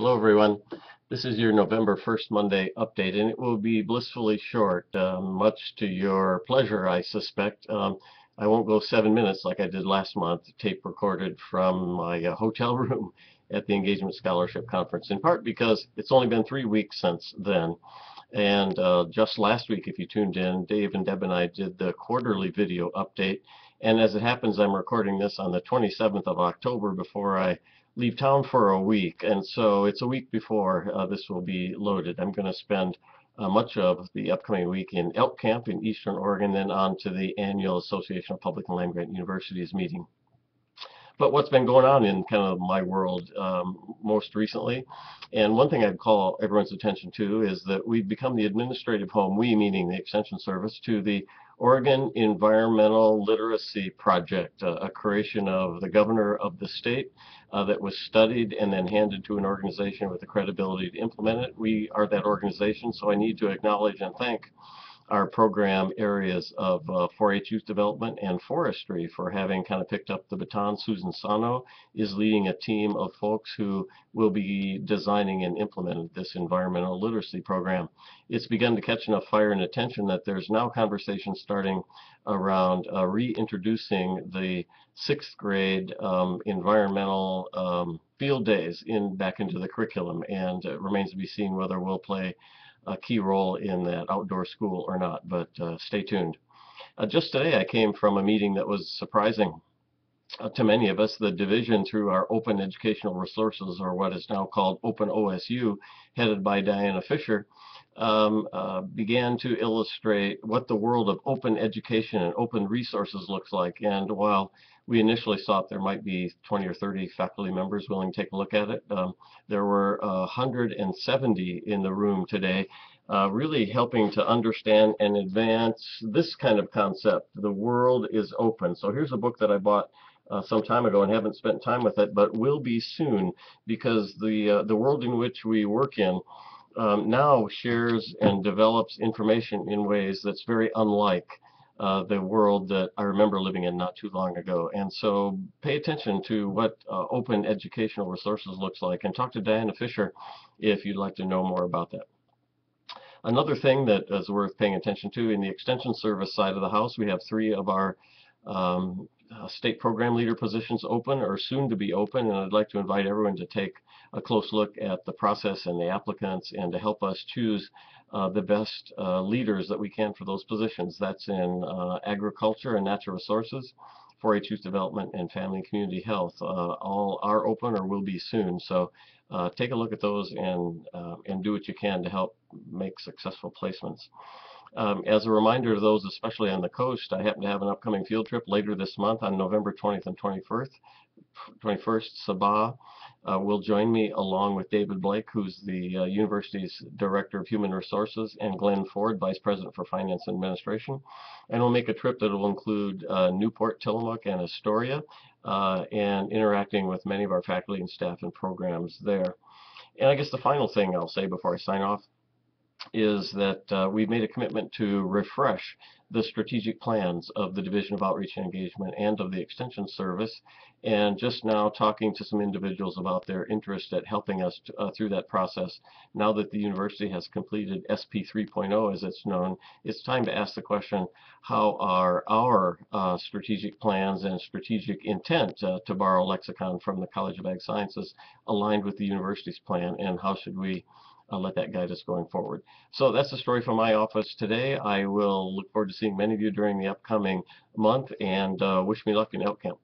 Hello, everyone. This is your November 1st Monday update, and it will be blissfully short, much to your pleasure, I suspect. I won't go 7 minutes like I did last month, tape recorded from my hotel room at the Engagement Scholarship Conference, in part because it's only been 3 weeks since then. And just last week, if you tuned in, Dave and Deb and I did the quarterly video update. And as it happens, I'm recording this on the 27th of October before I leave town for a week. And so it's a week before this will be loaded. I'm going to spend much of the upcoming week in Elk Camp in Eastern Oregon, then on to the annual Association of Public and Land Grant Universities meeting. But what's been going on in kind of my world most recently, and one thing I'd call everyone's attention to is that we've become the administrative home, we meaning the Extension Service, to the Oregon Environmental Literacy Project, a creation of the governor of the state that was studied and then handed to an organization with the credibility to implement it. We are that organization, so I need to acknowledge and thank our program areas of 4-H youth development and forestry for having kind of picked up the baton. Susan Sano is leading a team of folks who will be designing and implementing this environmental literacy program. It's begun to catch enough fire and attention that there's now conversation starting around reintroducing the sixth grade environmental field days back into the curriculum, and it remains to be seen whether we'll play a key role in that outdoor school or not, but stay tuned. Just today I came from a meeting that was surprising to many of us. The division through our Open Educational Resources, or what is now called Open OSU, headed by Diana Fisher, began to illustrate what the world of open education and open resources looks like. And while we initially thought there might be 20 or 30 faculty members willing to take a look at it, there were 170 in the room today, really helping to understand and advance this kind of concept. The world is open. So here's a book that I bought some time ago and haven't spent time with it, but will be soon, because the world in which we work in now shares and develops information in ways that's very unlike the world that I remember living in not too long ago. And so pay attention to what open educational resources looks like, and talk to Diana Fisher if you'd like to know more about that. Another thing that is worth paying attention to in the Extension Service side of the house, we have 3 of our state program leader positions open or soon to be open, and I'd like to invite everyone to take a close look at the process and the applicants, and to help us choose the best leaders that we can for those positions. That's in agriculture and natural resources, 4-H youth development, and family and community health. All are open or will be soon. So take a look at those and do what you can to help make successful placements. As a reminder to those, especially on the coast, I happen to have an upcoming field trip later this month on November 20th and 21st. Sabah will join me, along with David Blake, who's the university's Director of Human Resources, and Glenn Ford, Vice President for Finance and Administration. And we'll make a trip that will include Newport, Tillamook, and Astoria, and interacting with many of our faculty and staff and programs there. And I guess the final thing I'll say before I sign off is that we've made a commitment to refresh the strategic plans of the Division of Outreach and Engagement and of the Extension Service, and just now talking to some individuals about their interest at helping us through that process. Now that the university has completed SP 3.0, as it's known, it's time to ask the question, how are our strategic plans and strategic intent, to borrow a lexicon from the College of Ag Sciences, aligned with the university's plan, and how should we let that guide us going forward. So that's the story from my office today. I will look forward to seeing many of you during the upcoming month, and wish me luck in Elk Camp.